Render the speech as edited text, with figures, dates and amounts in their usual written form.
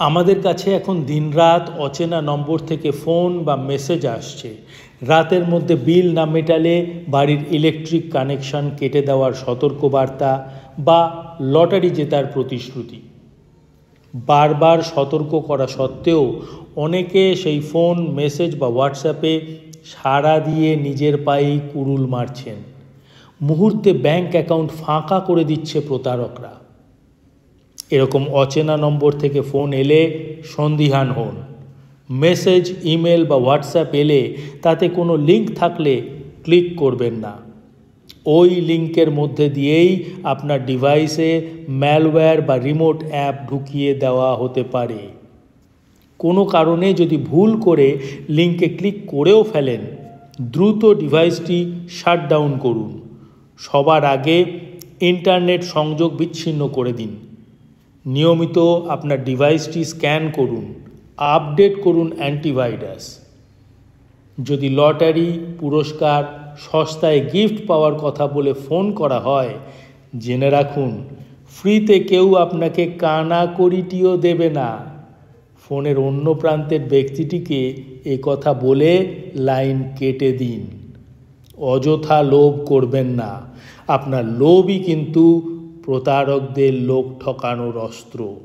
আমাদের কাছে এখন দিনরাত অচেনা নম্বর থেকে ফোন বা মেসেজ আসছে। রাতের মধ্যে বিল না মেটালে বাড়ির ইলেকট্রিক কানেকশন কেটে দেওয়ার সতর্কবার্তা বা লটারি জেতার প্রতিশ্রুতি। বারবার সতর্ক করা সত্ত্বেও অনেকে সেই ফোন, মেসেজ বা হোয়াটসঅ্যাপে সাড়া দিয়ে নিজের পায়েই কুড়ুল মারছেন। মুহূর্তে ব্যাংক অ্যাকাউন্ট ফাঁকা করে দিচ্ছে প্রতারকরা। এরকম অচেনা নম্বর থেকে ফোন এলে সন্দিহান হন। মেসেজ, ইমেল বা হোয়াটসঅ্যাপ এলে তাতে কোনো লিঙ্ক থাকলে ক্লিক করবেন না। ওই লিঙ্কের মধ্যে দিয়েই আপনার ডিভাইসে ম্যালওয়্যার বা রিমোট অ্যাপ ঢুকিয়ে দেওয়া হতে পারে। কোনো কারণে যদি ভুল করে লিঙ্কে ক্লিক করেও ফেলেন, দ্রুত ডিভাইসটি শাটডাউন করুন। সবার আগে ইন্টারনেট সংযোগ বিচ্ছিন্ন করে দিন। নিয়মিত আপনার ডিভাইসটি স্ক্যান করুন, আপডেট করুন অ্যান্টিভাইরাস। যদি লটারি, পুরস্কার, সস্তায় গিফট পাওয়ার কথা বলে ফোন করা হয়, জেনে রাখুন ফ্রিতে কেউ আপনাকে কানাকড়িটিও দেবে না। ফোনের অন্য প্রান্তের ব্যক্তিটিকে এ কথা বলে লাইন কেটে দিন। অযথা লোভ করবেন না। আপনার লোভই কিন্তু প্রতারকদের লোক ঠকানোর অস্ত্র।